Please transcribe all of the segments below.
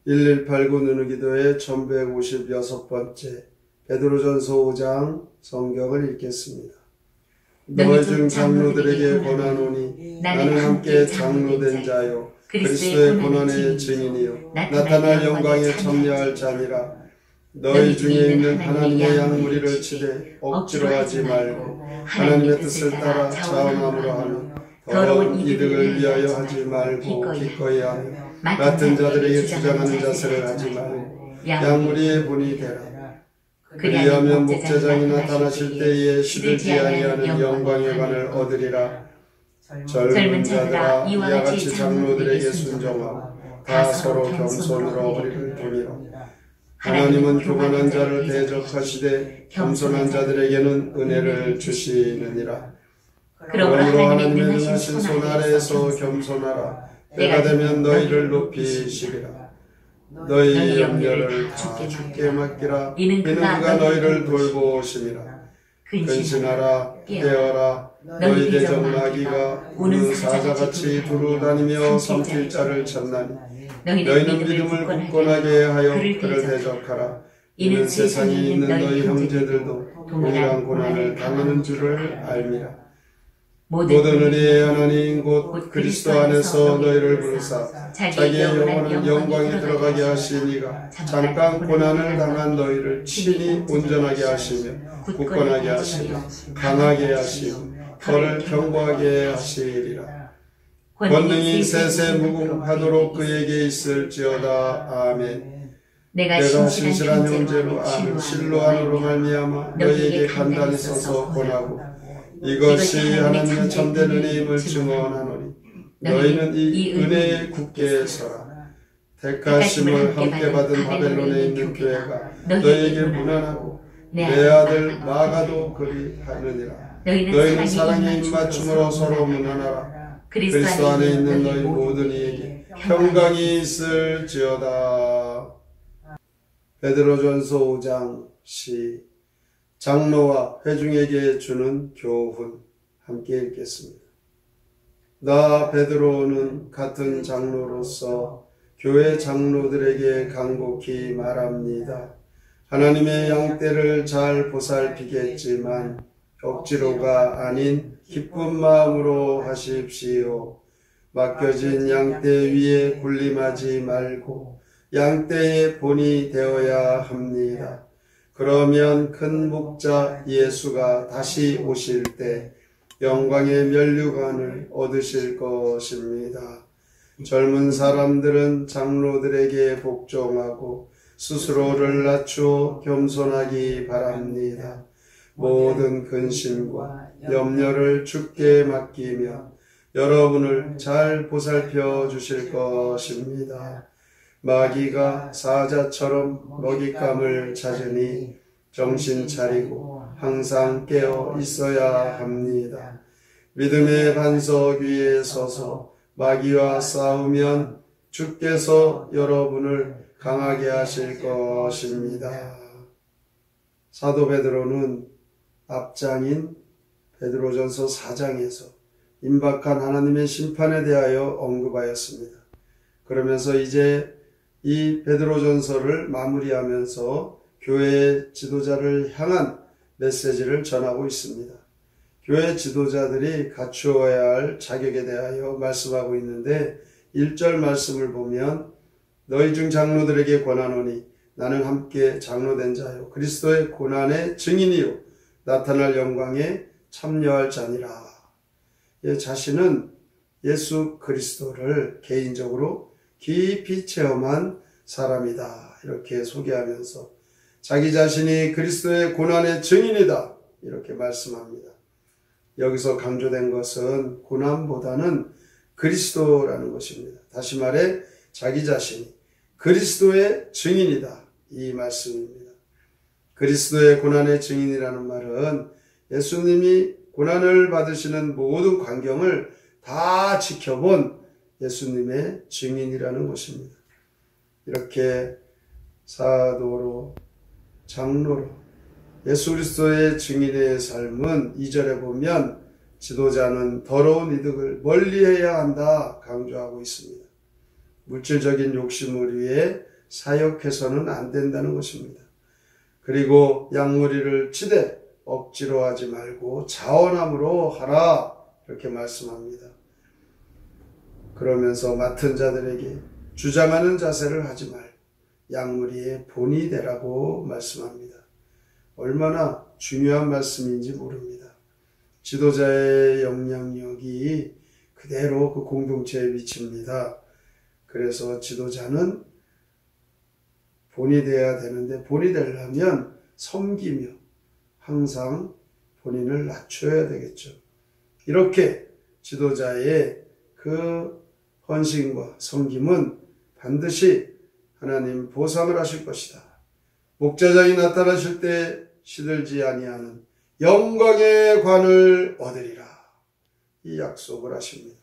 1189 누누기도의 1156번째 베드로전서 5장 성경을 읽겠습니다. 너희 중 장로들에게 권하노니 나는 함께 장로된 자요 그리스도의 고난의 증인이요 나타날 영광에 참여할 자니라. 너희 중에 있는 하나님의 양무리를 치되 억지로 하지 말고 하나님의 뜻을 따라 자원함으로 하며 더러운 이득을 위하여 하지 말고 기꺼이 하며 맡은 자들에게 주장하는 자세를 하지 말고 양무리의 본이 되라. 그리하면 목자장이 나타나실 때에 시들지 아니하는 영광의 관을 얻으리라. 젊은 자들아 이와 같이 장로들에게 순종하고 다 서로 겸손으로 허리를 두리라. 하나님은 교만한 자를 대적하시되 겸손한 자들에게는 은혜를 주시느니라. 그러므로 하나님의 능하신 손 아래에서 겸손하라. 때가 되면 너희를 높이시리라. 너희 염려를 다 주께 맡기라. 이는 그가 너희를 돌보심이라. 근신하라 깨어라. 너희 대적 마귀가 우는 사자같이 두루다니며 삼킬 자를 찾나니 너희는 믿음을 굳건하게 하여 그를 대적하라. 이는 세상에 있는 너희 형제들도 동일한 고난을 당하는 줄을 알미라. 모든 은혜의 하나님 곧 그리스도 안에서 너희를 부르사 자기의 영원한 영광에 들어가게 하시니가 잠깐 고난을 당한 너희를 친히 온전하게 하시며 굳건하게 하시며 강하게 하시며 너를 견고하게 하시리라. 권능이 세세 무궁하도록 그에게 있을지어다. 아멘. 내가 신실한 형제로 아는 실로 안으로 말미암아 너희에게 간단히 써서 권하고 이것이 하나님의 참된 은혜임을 증언하노니 너희는 이 은혜에 굳게 서라. 택하심을 함께 받은 바벨론에 있는 교회가 너희에게 무난하고 내 아들 마가도 그리하느니라. 너희는 사랑의 입맞춤으로 서로 무난하라. 그리스도 안에 있는 너희 모든 이에게 평강이 있을지어다. 베드로전서 5장 시 장로와 회중에게 주는 교훈 함께 읽겠습니다. 나 베드로는 같은 장로로서 교회 장로들에게 간곡히 말합니다. 하나님의 양떼를 잘 보살피겠지만 억지로가 아닌 기쁜 마음으로 하십시오. 맡겨진 양떼 위에 군림하지 말고 양떼의 본이 되어야 합니다. 그러면 큰 목자 예수가 다시 오실 때 영광의 면류관을 얻으실 것입니다. 젊은 사람들은 장로들에게 복종하고 스스로를 낮추어 겸손하기 바랍니다. 모든 근심과 염려를 주께 맡기며 여러분을 잘 보살펴 주실 것입니다. 마귀가 사자처럼 먹잇감을 찾으니 정신 차리고 항상 깨어 있어야 합니다. 믿음의 반석 위에 서서 마귀와 싸우면 주께서 여러분을 강하게 하실 것입니다. 사도 베드로는 앞장인 베드로전서 4장에서 임박한 하나님의 심판에 대하여 언급하였습니다. 그러면서 이제 이 베드로전서를 마무리하면서 교회의 지도자를 향한 메시지를 전하고 있습니다. 교회 지도자들이 갖추어야 할 자격에 대하여 말씀하고 있는데 1절 말씀을 보면 너희 중 장로들에게 권하노니 나는 함께 장로된 자요 그리스도의 고난의 증인이요 나타날 영광에 참여할 자니라. 자신은 예수 그리스도를 개인적으로 깊이 체험한 사람이다. 이렇게 소개하면서 자기 자신이 그리스도의 고난의 증인이다. 이렇게 말씀합니다. 여기서 강조된 것은 고난보다는 그리스도라는 것입니다. 다시 말해 자기 자신이 그리스도의 증인이다. 이 말씀입니다. 그리스도의 고난의 증인이라는 말은 예수님이 고난을 받으시는 모든 광경을 다 지켜본 예수님의 증인이라는 것입니다. 이렇게 사도로 장로로 예수 그리스도의 증인의 삶은 2절에 보면 지도자는 더러운 이득을 멀리해야 한다 강조하고 있습니다. 물질적인 욕심을 위해 사역해서는 안 된다는 것입니다. 그리고 양무리를 치되 억지로 하지 말고 자원함으로 하라 이렇게 말씀합니다. 그러면서 맡은 자들에게 주장하는 자세를 하지 말고 양무리의 본이 되라고 말씀합니다. 얼마나 중요한 말씀인지 모릅니다. 지도자의 영향력이 그대로 그 공동체에 미칩니다. 그래서 지도자는 본이 되어야 되는데 본이 되려면 섬기며 항상 본인을 낮춰야 되겠죠. 이렇게 지도자의 그 헌신과 섬김은 반드시 하나님 보상을 하실 것이다. 목자장이 나타나실 때 시들지 아니하는 영광의 관을 얻으리라. 이 약속을 하십니다.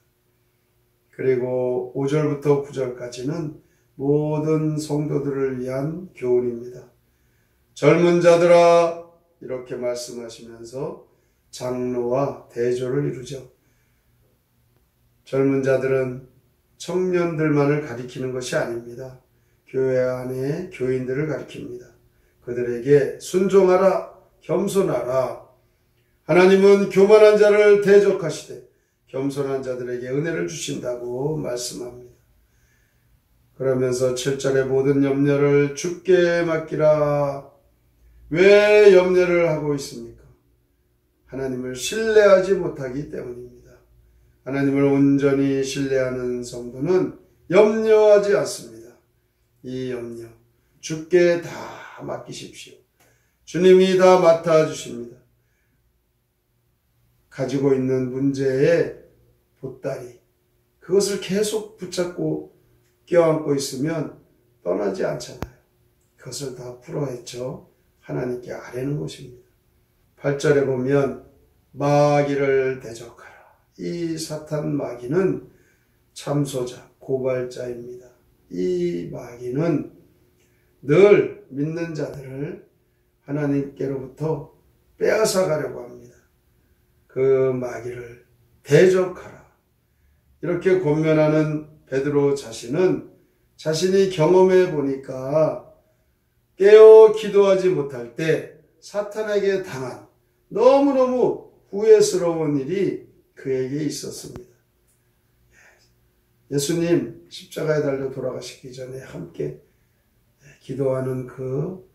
그리고 5절부터 9절까지는 모든 성도들을 위한 교훈입니다. 젊은 자들아 이렇게 말씀하시면서 장로와 대조를 이루죠. 젊은 자들은 청년들만을 가리키는 것이 아닙니다. 교회 안에 교인들을 가리킵니다. 그들에게 순종하라, 겸손하라. 하나님은 교만한 자를 대적하시되 겸손한 자들에게 은혜를 주신다고 말씀합니다. 그러면서 7절의 모든 염려를 주께 맡기라. 왜 염려를 하고 있습니까? 하나님을 신뢰하지 못하기 때문입니다. 하나님을 온전히 신뢰하는 성도는 염려하지 않습니다. 이 염려 주께 다 맡기십시오. 주님이 다 맡아주십니다. 가지고 있는 문제의 보따리 그것을 계속 붙잡고 껴안고 있으면 떠나지 않잖아요. 그것을 다 풀어헤쳐 하나님께 아뢰는 것입니다. 8절에 보면 마귀를 대적하라. 이 사탄 마귀는 참소자, 고발자입니다. 이 마귀는 늘 믿는 자들을 하나님께로부터 빼앗아 가려고 합니다. 그 마귀를 대적하라. 이렇게 권면하는 베드로 자신은 자신이 경험해 보니까 깨어 기도하지 못할 때 사탄에게 당한 너무너무 후회스러운 일이 그에게 있었습니다. 예수님 십자가에 달려 돌아가시기 전에 함께 기도하는 그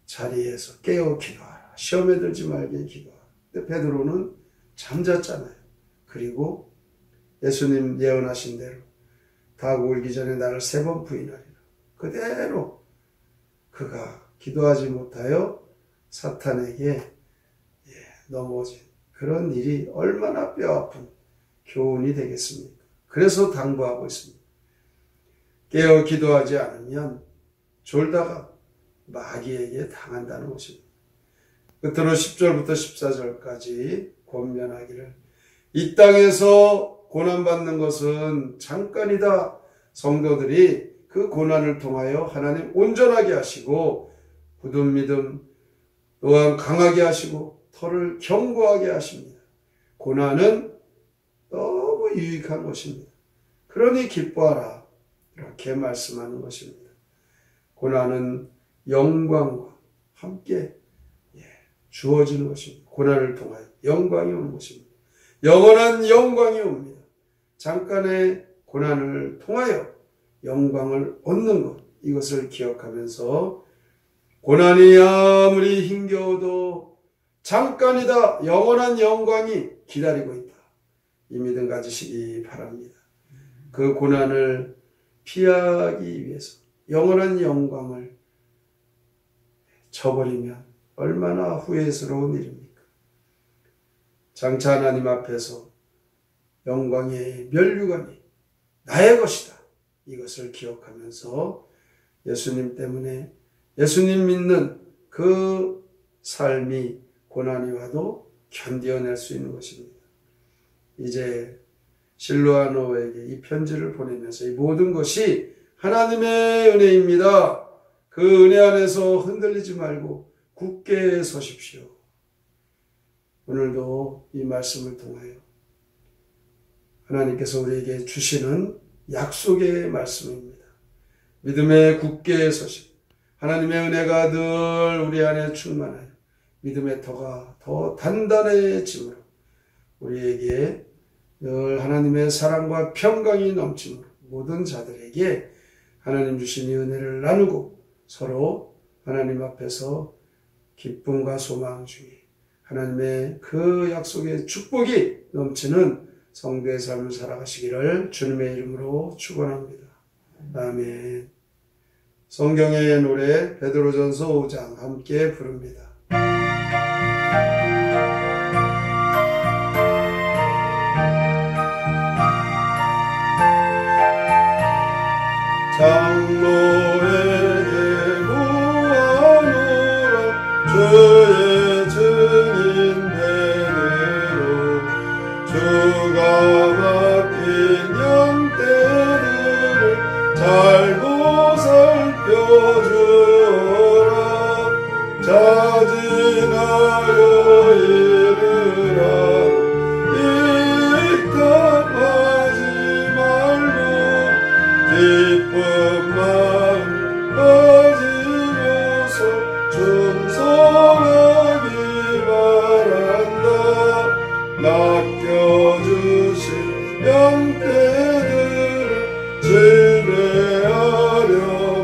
자리에서 깨어 기도하라. 시험에 들지 말게 기도하라. 근데 베드로는 잠잤잖아요. 그리고 예수님 예언하신 대로 닭 울기 전에 나를 3번 부인하리라. 그대로 그가 기도하지 못하여 사탄에게 넘어진 그런 일이 얼마나 뼈아픈 교훈이 되겠습니까? 그래서 당부하고 있습니다. 깨어 기도하지 않으면 졸다가 마귀에게 당한다는 것입니다. 끝으로 10절부터 14절까지 권면하기를 이 땅에서 고난받는 것은 잠깐이다. 성도들이 그 고난을 통하여 하나님 온전하게 하시고 굳은 믿음 또한 강하게 하시고 털을 견고하게 하십니다. 고난은 너무 유익한 것입니다. 그러니 기뻐하라. 이렇게 말씀하는 것입니다. 고난은 영광과 함께 주어지는 것입니다. 고난을 통하여 영광이 오는 것입니다. 영원한 영광이 옵니다. 잠깐의 고난을 통하여 영광을 얻는 것, 이것을 기억하면서 고난이 아무리 힘겨워도 잠깐이다. 영원한 영광이 기다리고 있다. 이 믿음 가지시기 바랍니다. 그 고난을 피하기 위해서 영원한 영광을 저버리면 얼마나 후회스러운 일입니까? 장차 하나님 앞에서 영광의 면류관이 나의 것이다. 이것을 기억하면서 예수님 때문에 예수님 믿는 그 삶이 고난이 와도 견뎌낼 수 있는 것입니다. 이제 실로아노에게 이 편지를 보내면서 이 모든 것이 하나님의 은혜입니다. 그 은혜 안에서 흔들리지 말고 굳게 서십시오. 오늘도 이 말씀을 통하여 하나님께서 우리에게 주시는 약속의 말씀입니다. 믿음에 굳게 서시고 하나님의 은혜가 늘 우리 안에 충만하여 믿음의 터가 더 단단해짐으로 우리에게 늘 하나님의 사랑과 평강이 넘침으로 모든 자들에게 하나님 주신 이 은혜를 나누고 서로 하나님 앞에서 기쁨과 소망 중에 하나님의 그 약속의 축복이 넘치는 성도의 삶을 살아가시기를 주님의 이름으로 축원합니다. 아멘. 성경의 노래 베드로전서 5장 함께 부릅니다. 장로에게 구하노라 주의 증인 베드로 주가 맡긴 양떼들을 잘 보살펴주어라 자진하여 이르라고 입답하지 말고 기쁜 마음 가지고서 충성하기 바란다 맡겨주신 양떼들을 지배하려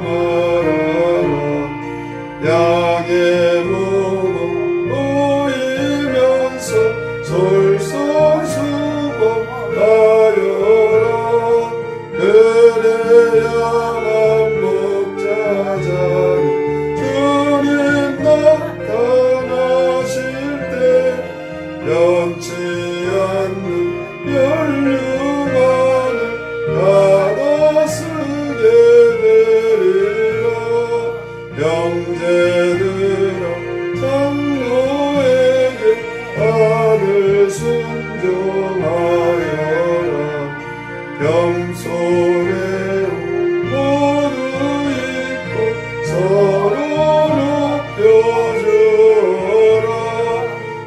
말아라 양의 목을 보이면서 솔선수범하여라 그래야만 목자자니 주님 나타나실 때 변치 않는 멸류관을 받아쓰게 되리라 형제들아 장로에게 다들 순종하여라 겸손해 모두 있고 서로 높여주어라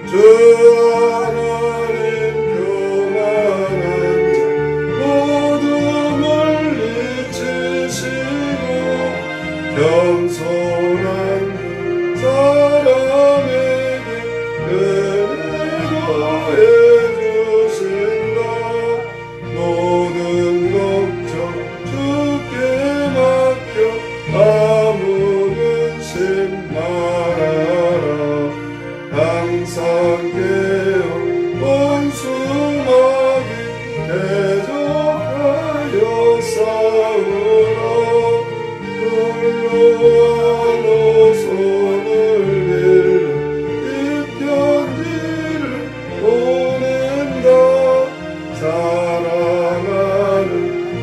주 하나님 교만한 자 모두 물리치시고 겸손한 사람에게 은혜도 해주신다 모든 걱정 주께 맡겨 아무 근심 말아라 항상 깨어 원수마귀 대적하여 싸우라 훌륭한 손을 빌려 이 편지를 보낸다 사랑하는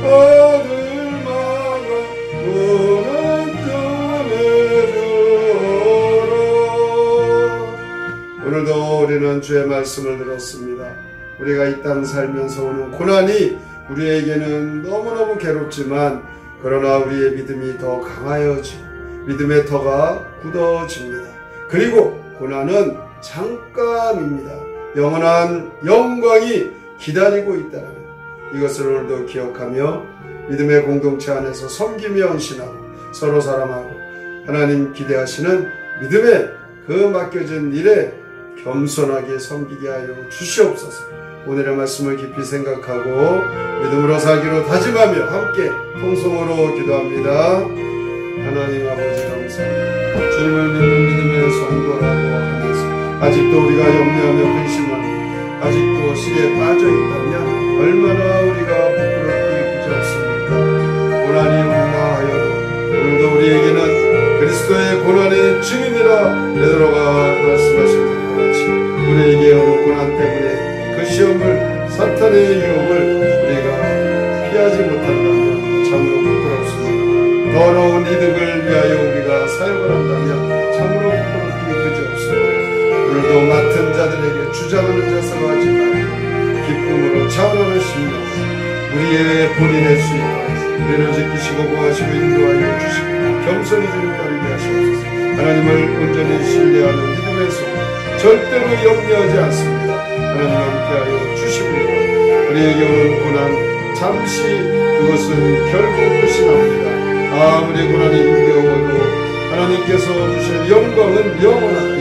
아들마가 문안전해주어라 오늘도 우리는 주의 말씀을 들었습니다. 우리가 이 땅 살면서 오는 고난이 우리에게는 너무너무 괴롭지만 그러나 우리의 믿음이 더 강하여지고 믿음의 터가 굳어집니다. 그리고 고난은 잠깐입니다. 영원한 영광이 기다리고 있다는 이것을 오늘도 기억하며 믿음의 공동체 안에서 섬기며 헌신하고 서로 사랑하고 하나님 기대하시는 믿음의 그 맡겨진 일에 겸손하게 섬기게 하여 주시옵소서. 오늘의 말씀을 깊이 생각하고 믿음으로 살기로 다짐하며 함께 통성으로 기도합니다. 하나님 아버지 감사합니다. 주님을 믿는 믿음의 성도라고 하면서 아직도 우리가 염려하며 근심하며 아직도 실에 빠져 있다면 얼마나 우리가 부끄럽기 그지없습니까? 고난이 온다 하여도 오늘도 우리에게는 그리스도의 고난의 증인이라 베드로가 말씀하신 것 같이 우리에게 오는 고난 때문에 그 시험을 사탄의 유혹을 우리가 피하지 못한다면 참으로 부끄럽습니다. 더러운 이득을 위하여 우리가 사역을 한다면 참으로 부끄럽기 그지없습니다. 오늘도 맡은 자들에게 주장하는 자세로 하지 말고 기쁨으로 차원하는 심령 우리의 본인의 수익과 우리를 지키시고 구하시고 인도하여 주시고 겸손히 주님 따르게 하시옵소서. 하나님을 온전히 신뢰하는 믿음의 손 절대로 염려하지 않습니다. 하나님 함께하여 주시고요. 우리에게 오는 고난 잠시 그것은 결국 끝이 납니다. 아무 주님께서 주실 영광은 영원하다.